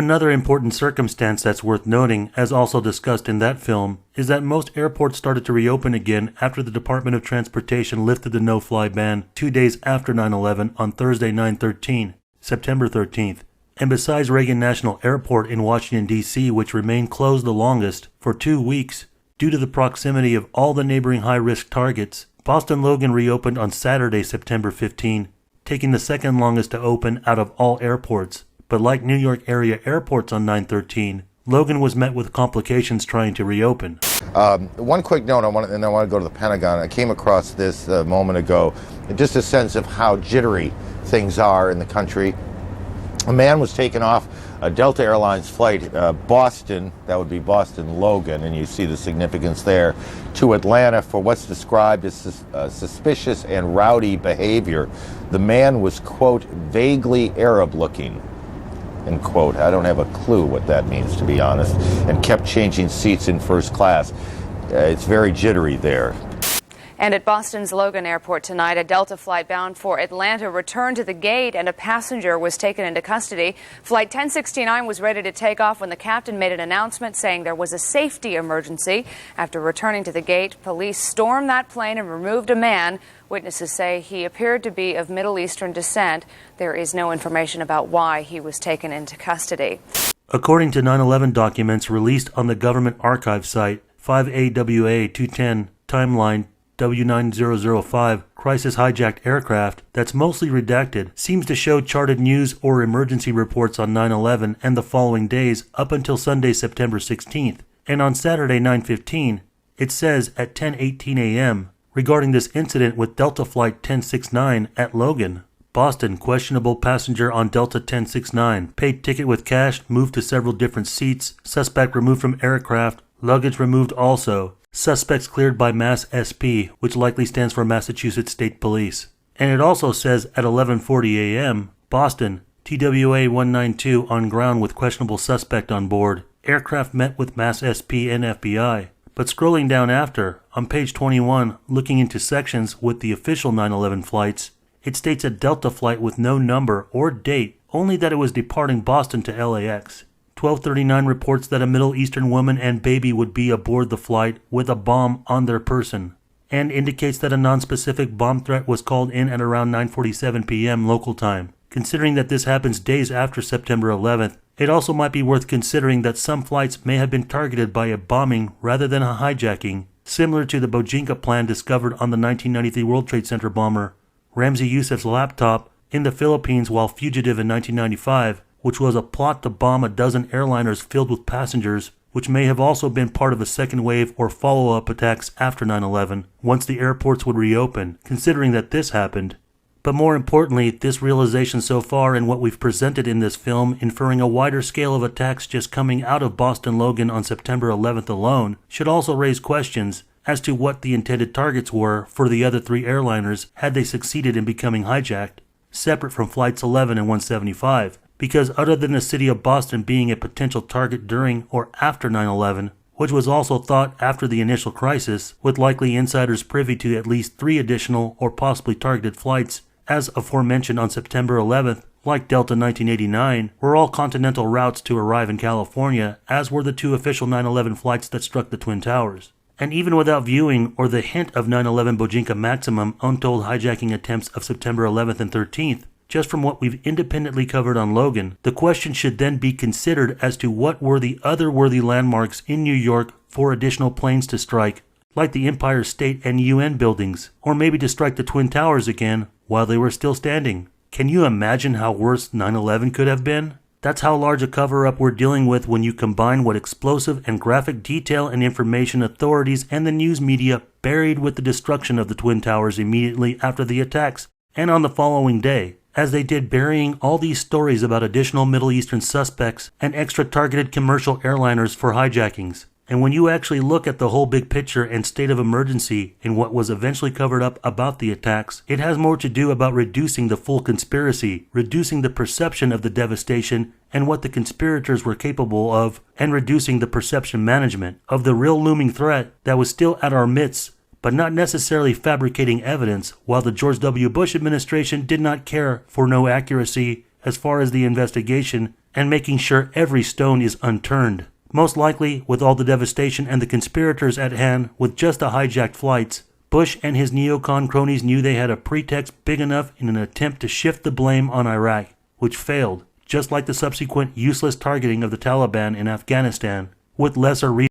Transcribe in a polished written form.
Another important circumstance that's worth noting, as also discussed in that film, is that most airports started to reopen again after the Department of Transportation lifted the no-fly ban 2 days after 9/11 on Thursday, 9/13, September 13th. And besides Reagan National Airport in Washington, D.C., which remained closed the longest, for 2 weeks, due to the proximity of all the neighboring high-risk targets, Boston Logan reopened on Saturday, September 15, taking the second longest to open out of all airports. But like New York area airports on 9/13, Logan was met with complications trying to reopen. One quick note, I want to go to the Pentagon. I came across this a moment ago, just a sense of how jittery things are in the country. A man was taken off a Delta Airlines flight, Boston, that would be Boston Logan, and you see the significance there, to Atlanta for what's described as suspicious and rowdy behavior. The man was, quote, vaguely Arab looking, end quote. I don't have a clue what that means, to be honest, and kept changing seats in first class. It's very jittery there. And at Boston's Logan Airport tonight, a Delta flight bound for Atlanta returned to the gate and a passenger was taken into custody. Flight 1069 was ready to take off when the captain made an announcement saying there was a safety emergency. After returning to the gate, police stormed that plane and removed a man. Witnesses say he appeared to be of Middle Eastern descent. There is no information about why he was taken into custody. According to 9/11 documents released on the government archive site, 5AWA 210 timeline W9005 crisis hijacked aircraft that's mostly redacted seems to show charted news or emergency reports on 9/11 and the following days up until Sunday, September 16th. And on Saturday, 9/15, it says at 10:18 a.m. regarding this incident with Delta Flight 1069 at Logan. Boston, questionable passenger on Delta 1069, paid ticket with cash, moved to several different seats, suspect removed from aircraft, luggage removed also. Suspects cleared by Mass SP, which likely stands for Massachusetts State Police. And it also says at 11:40 a.m., Boston, TWA 192 on ground with questionable suspect on board. Aircraft met with Mass SP and FBI. But scrolling down after, on page 21, looking into sections with the official 9/11 flights, it states a Delta flight with no number or date, only that it was departing Boston to LAX. 1239 reports that a Middle Eastern woman and baby would be aboard the flight with a bomb on their person, and indicates that a non-specific bomb threat was called in at around 9:47 p.m. local time. Considering that this happens days after September 11th, it also might be worth considering that some flights may have been targeted by a bombing rather than a hijacking, similar to the Bojinka plan discovered on the 1993 World Trade Center bomber Ramzi Youssef's laptop in the Philippines while fugitive in 1995, which was a plot to bomb a dozen airliners filled with passengers, which may have also been part of a second wave or follow-up attacks after 9/11, once the airports would reopen, considering that this happened. But more importantly, this realization so far in what we've presented in this film, inferring a wider scale of attacks just coming out of Boston Logan on September 11th alone, should also raise questions as to what the intended targets were for the other 3 airliners had they succeeded in becoming hijacked, separate from Flights 11 and 175. Because other than the city of Boston being a potential target during or after 9/11, which was also thought after the initial crisis, with likely insiders privy to at least 3 additional or possibly targeted flights, as aforementioned on September 11th, like Delta 1989, were all continental routes to arrive in California, as were the 2 official 9/11 flights that struck the Twin Towers. And even without viewing or the hint of 9/11 Bojinka Maximum untold hijacking attempts of September 11th and 13th, just from what we've independently covered on Logan, the question should then be considered as to what were the other worthy landmarks in New York for additional planes to strike, like the Empire State and UN buildings, or maybe to strike the Twin Towers again while they were still standing. Can you imagine how worse 9/11 could have been? That's how large a cover-up we're dealing with when you combine what explosive and graphic detail and information authorities and the news media buried with the destruction of the Twin Towers immediately after the attacks, and on the following day, as they did burying all these stories about additional Middle Eastern suspects and extra targeted commercial airliners for hijackings. And when you actually look at the whole big picture and state of emergency in what was eventually covered up about the attacks, it has more to do about reducing the full conspiracy, reducing the perception of the devastation and what the conspirators were capable of, and reducing the perception management of the real looming threat that was still at our midst, but not necessarily fabricating evidence, while the George W. Bush administration did not care for no accuracy as far as the investigation and making sure every stone is unturned. Most likely, with all the devastation and the conspirators at hand with just the hijacked flights, Bush and his neocon cronies knew they had a pretext big enough in an attempt to shift the blame on Iraq, which failed, just like the subsequent useless targeting of the Taliban in Afghanistan, with lesser